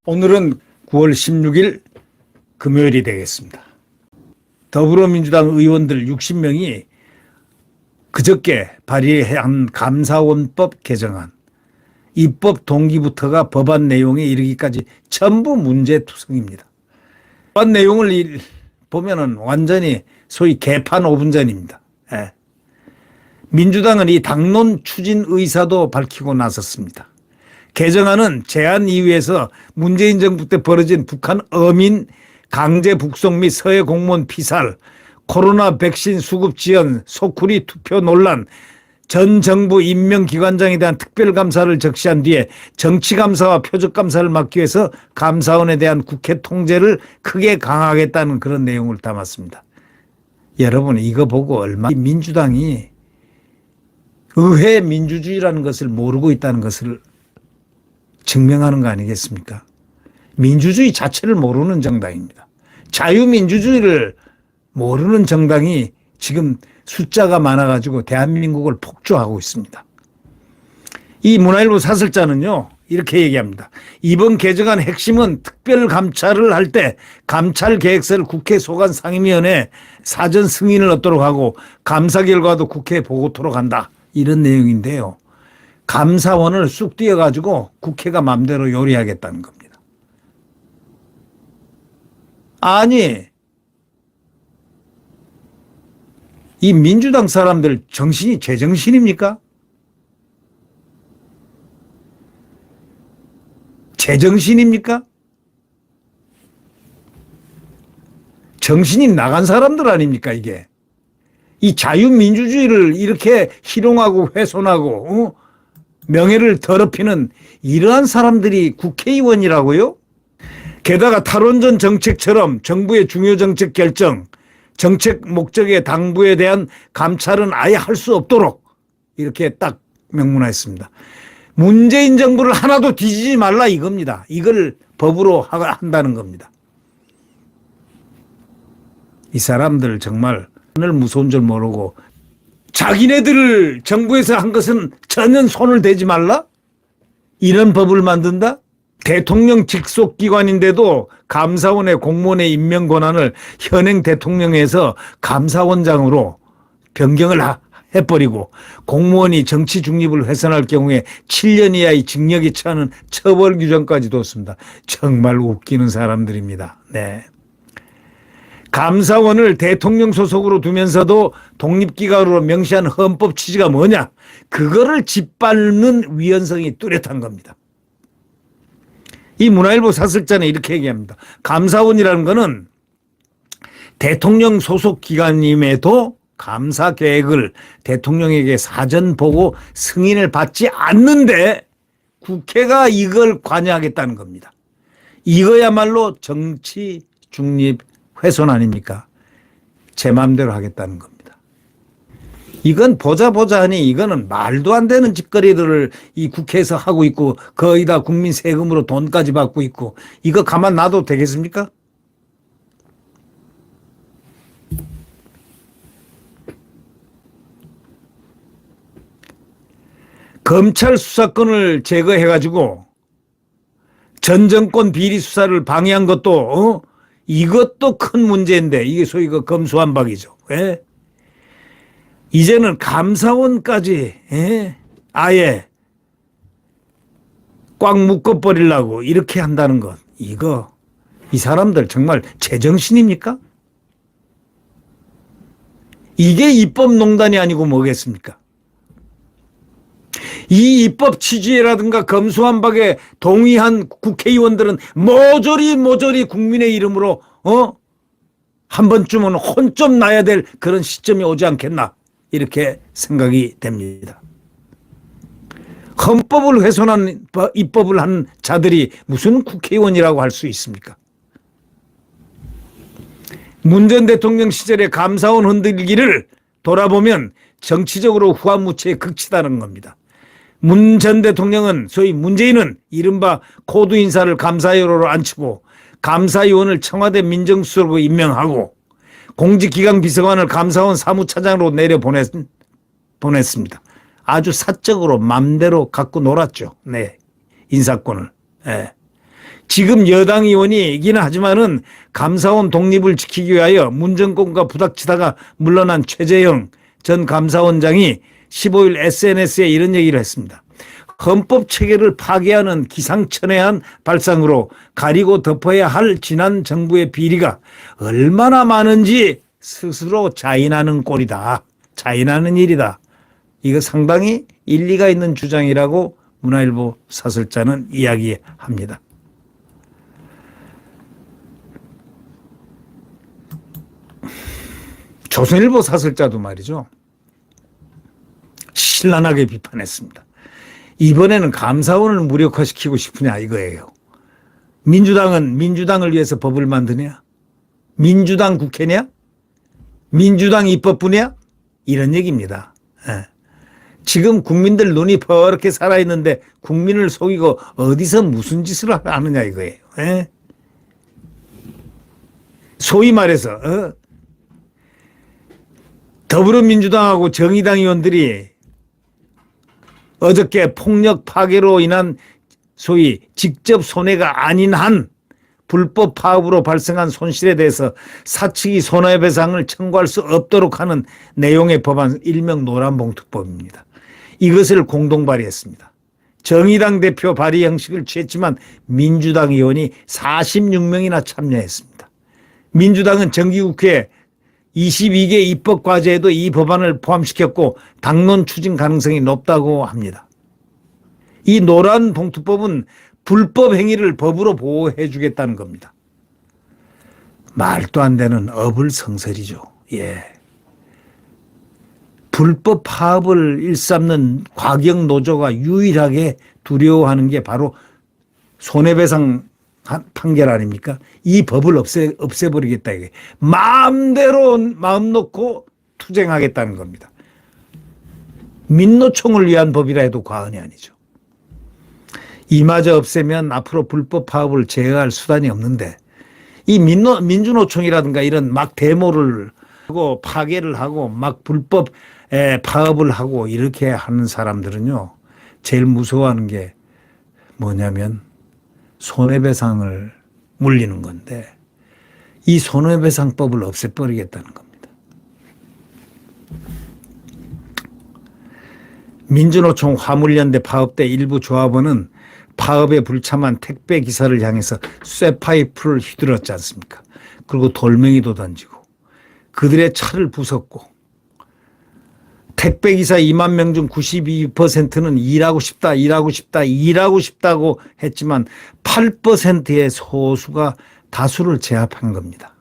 오늘은 9월 16일 금요일이 되겠습니다. 더불어민주당 의원들 60명이 그저께 발의한 감사원법 개정안, 입법 동기부터가 법안 내용에 이르기까지 전부 문제투성입니다. 법안 내용을 보면은 완전히 소위 개판 5분 전입니다. 예. 민주당은 이 당론 추진 의사도 밝히고 나섰습니다. 개정안은 제한 이후에서 문재인 정부 때 벌어진 북한 어민 강제 북송 및 서해 공무원 피살, 코로나 백신 수급 지연, 소쿠리 투표 논란, 전 정부 임명기관장에 대한 특별감사를 적시한 뒤에 정치감사와 표적감사를 막기 위해서 감사원에 대한 국회 통제를 크게 강화하겠다는 그런 내용을 담았습니다. 여러분, 이거 보고 얼마나 민주당이 의회 민주주의라는 것을 모르고 있다는 것을 증명하는 거 아니겠습니까? 민주주의 자체를 모르는 정당입니다. 자유민주주의를 모르는 정당이 지금 숫자가 많아가지고 대한민국을 폭주하고 있습니다. 이 문화일보 사설자는요, 이렇게 얘기합니다. 이번 개정안 핵심은 특별감찰을 할 때 감찰 계획서를 국회 소관상임위원회에 사전 승인을 얻도록 하고 감사 결과도 국회에 보고토록 한다. 이런 내용인데요. 감사원을 쑥 띄어가지고 국회가 마음대로 요리하겠다는 겁니다. 아니, 이 민주당 사람들 정신이 제정신입니까? 제정신입니까? 정신이 나간 사람들 아닙니까, 이게? 이 자유민주주의를 이렇게 희롱하고 훼손하고, 명예를 더럽히는 이러한 사람들이 국회의원이라고요? 게다가 탈원전 정책처럼 정부의 중요 정책 결정, 정책 목적의 당부에 대한 감찰은 아예 할 수 없도록 이렇게 딱 명문화했습니다. 문재인 정부를 하나도 뒤지지 말라 이겁니다. 이걸 법으로 한다는 겁니다. 이 사람들 정말 오늘 무서운 줄 모르고 자기네들을 정부에서 한 것은 전혀 손을 대지 말라? 이런 법을 만든다? 대통령 직속기관인데도 감사원의 공무원의 임명 권한을 현행 대통령에서 감사원장으로 변경을 해버리고 공무원이 정치 중립을 훼손할 경우에 7년 이하의 징역에 처하는 처벌 규정까지 뒀습니다. 정말 웃기는 사람들입니다. 네. 감사원을 대통령 소속으로 두면서도 독립기관으로 명시한 헌법 취지가 뭐냐? 그거를 짓밟는 위헌성이 뚜렷한 겁니다. 이 문화일보 사설자는 이렇게 얘기합니다. 감사원이라는 것은 대통령 소속 기관임에도 감사 계획을 대통령에게 사전 보고 승인을 받지 않는데 국회가 이걸 관여하겠다는 겁니다. 이거야말로 정치 중립 훼손 아닙니까? 제 마음대로 하겠다는 겁니다. 이건 보자 하니 이거는 말도 안 되는 짓거리들을 이 국회에서 하고 있고 거의 다 국민 세금으로 돈까지 받고 있고 이거 가만 놔도 되겠습니까? 검찰 수사권을 제거해가지고 전 정권 비리 수사를 방해한 것도 이것도 큰 문제인데 이게 소위 그 검수완박이죠. 예? 이제는 감사원까지 아예 꽉 묶어버리려고 이렇게 한다는 것. 이거 이 사람들 정말 제정신입니까? 이게 입법농단이 아니고 뭐겠습니까? 이 입법 취지라든가 검수완박에 동의한 국회의원들은 모조리 국민의 이름으로 한 번쯤은 혼 좀 나야 될 그런 시점이 오지 않겠나 이렇게 생각이 됩니다. 헌법을 훼손한 입법을 한 자들이 무슨 국회의원이라고 할 수 있습니까? 문 전 대통령 시절의 감사원 흔들기를 돌아보면 정치적으로 후한무치에 그치다는 겁니다. 문 전 대통령은 소위 문재인은 이른바 코드 인사를 감사위원으로 앉히고 감사위원을 청와대 민정수석으로 임명하고 공직기강 비서관을 감사원 사무차장으로 내려보냈습니다. 아주 사적으로 맘대로 갖고 놀았죠. 네. 인사권을. 예. 지금 여당 의원이긴 하지만은 감사원 독립을 지키기 위하여 문정권과 부닥치다가 물러난 최재형 전 감사원장이 15일 SNS에 이런 얘기를 했습니다. 헌법 체계를 파괴하는 기상천외한 발상으로 가리고 덮어야 할 지난 정부의 비리가 얼마나 많은지 스스로 자인하는 꼴이다. 자인하는 일이다. 이거 상당히 일리가 있는 주장이라고 문화일보 사설자는 이야기합니다. 조선일보 사설자도 말이죠. 신랄하게 비판했습니다. 이번에는 감사원을 무력화시키고 싶으냐 이거예요. 민주당은 민주당을 위해서 법을 만드냐? 민주당 국회냐? 민주당 입법부냐? 이런 얘기입니다. 예. 지금 국민들 눈이 퍼렇게 살아있는데 국민을 속이고 어디서 무슨 짓을 하느냐 이거예요. 예? 소위 말해서 더불어민주당하고 정의당 의원들이 어저께 폭력 파괴로 인한 소위 직접 손해가 아닌 한 불법 파업으로 발생한 손실에 대해서 사측이 손해배상을 청구할 수 없도록 하는 내용의 법안 일명 노란봉투법입니다. 이것을 공동 발의했습니다. 정의당 대표 발의 형식을 취했지만 민주당 의원이 46명이나 참여했습니다. 민주당은 정기국회 22개 입법과제에도 이 법안을 포함시켰고 당론 추진 가능성이 높다고 합니다. 이 노란봉투법은 불법 행위를 법으로 보호해 주겠다는 겁니다. 말도 안 되는 어불성설이죠. 예. 불법 파업을 일삼는 과격 노조가 유일하게 두려워하는 게 바로 손해배상 판결 아닙니까? 이 법을 없애버리겠다. 이게 마음대로 마음 놓고 투쟁하겠다는 겁니다. 민노총을 위한 법이라 해도 과언이 아니죠. 이마저 없애면 앞으로 불법 파업을 제어할 수단이 없는데 이 민주노총이라든가 이런 막 데모를 하고 파괴를 하고 막 불법 파업을 하고 이렇게 하는 사람들은요. 제일 무서워하는 게 뭐냐면 손해배상을 물리는 건데 이 손해배상법을 없애버리겠다는 겁니다. 민주노총 화물연대 파업대 일부 조합원은 파업에 불참한 택배기사를 향해서 쇠파이프를 휘둘렀지 않습니까? 그리고 돌멩이도 던지고 그들의 차를 부쉈고 택배기사 2만 명 중 92%는 일하고 싶다고 했지만 8%의 소수가 다수를 제압한 겁니다.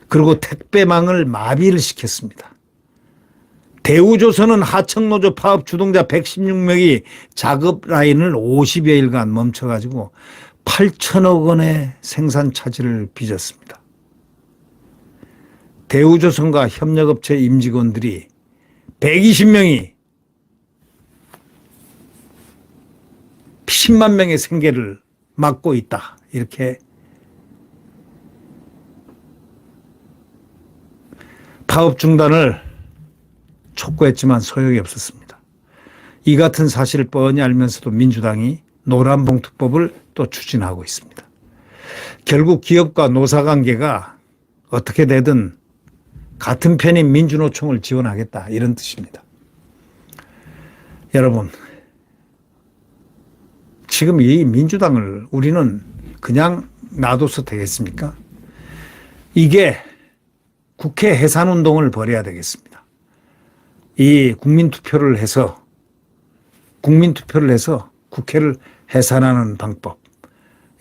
그리고 택배망을 마비를 시켰습니다. 대우조선은 하청노조 파업 주동자 116명이 작업 라인을 50여일간 멈춰가지고 8천억 원의 생산 차질을 빚었습니다. 대우조선과 협력업체 임직원들이 120명이 10만 명의 생계를 막고 있다. 이렇게 파업 중단을 촉구했지만 소용이 없었습니다. 이 같은 사실을 뻔히 알면서도 민주당이 노란봉투법을 또 추진하고 있습니다. 결국 기업과 노사관계가 어떻게 되든 같은 편인 민주노총을 지원하겠다 이런 뜻입니다. 여러분 지금 이 민주당을 우리는 그냥 놔둬서 되겠습니까? 이게 국회 해산운동을 벌여야 되겠습니다. 이 국민투표를 해서 국회를 해산하는 방법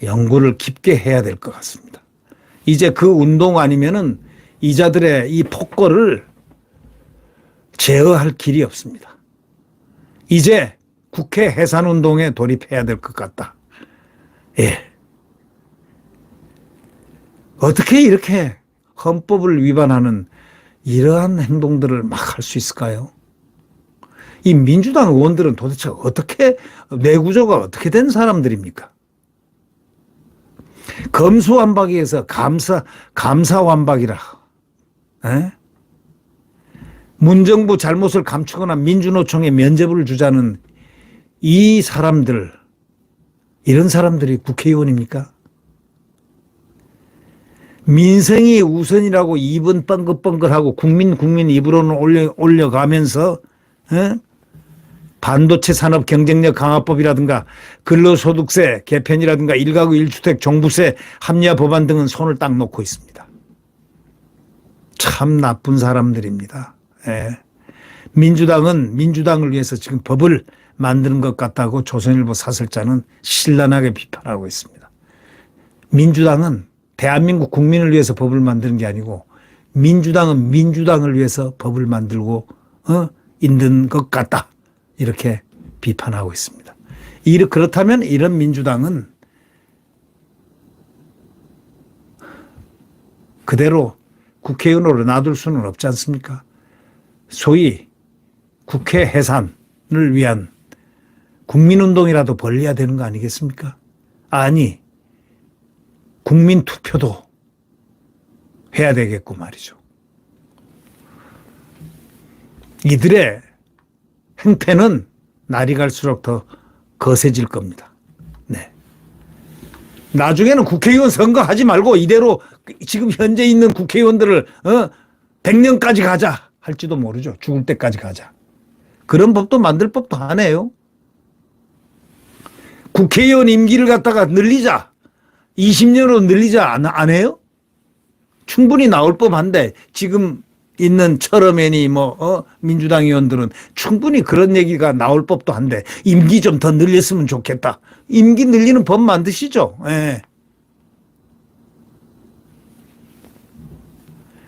연구를 깊게 해야 될 것 같습니다. 이제 그 운동 아니면은 이자들의 이 폭거를 제어할 길이 없습니다. 이제 국회 해산운동에 돌입해야 될 것 같다. 예. 어떻게 이렇게 헌법을 위반하는 이러한 행동들을 막 할 수 있을까요? 이 민주당 의원들은 도대체 어떻게 뇌구조가 어떻게 된 사람들입니까? 검수완박에서 감사완박이라. 에? 문정부 잘못을 감추거나 민주노총에 면죄부를 주자는 이 사람들, 이런 사람들이 국회의원입니까? 민생이 우선이라고 입은 뻥긋뻥긋하고 국민 입으로는 올려가면서 반도체 산업 경쟁력 강화법이라든가 근로소득세 개편이라든가 1가구 1주택 종부세 합리화 법안 등은 손을 딱 놓고 있습니다. 참 나쁜 사람들입니다. 예. 민주당은 민주당을 위해서 지금 법을 만드는 것 같다고 조선일보 사설자는 신랄하게 비판하고 있습니다. 민주당은 대한민국 국민을 위해서 법을 만드는 게 아니고 민주당은 민주당을 위해서 법을 만들고 있는 것 같다. 이렇게 비판하고 있습니다. 그렇다면 이런 민주당은 그대로 국회의원으로 놔둘 수는 없지 않습니까? 소위 국회 해산을 위한 국민운동이라도 벌려야 되는 거 아니겠습니까? 아니, 국민투표도 해야 되겠고 말이죠. 이들의 행패는 날이 갈수록 더 거세질 겁니다. 네. 나중에는 국회의원 선거하지 말고 이대로 지금 현재 있는 국회의원들을 100년까지 가자 할지도 모르죠. 죽을 때까지 가자. 그런 법도 만들 법도 하네요. 국회의원 임기를 갖다가 늘리자. 20년으로 늘리자 안 해요? 충분히 나올 법한데 지금 있는 철어맨이 민주당 의원들은 충분히 그런 얘기가 나올 법도 한데 임기 좀 더 늘렸으면 좋겠다. 임기 늘리는 법 만드시죠. 예.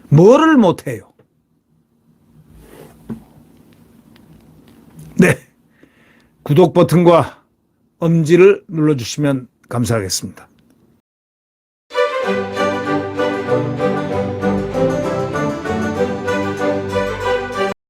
뭐를 못해요. 네. 구독 버튼과 엄지를 눌러주시면 감사하겠습니다.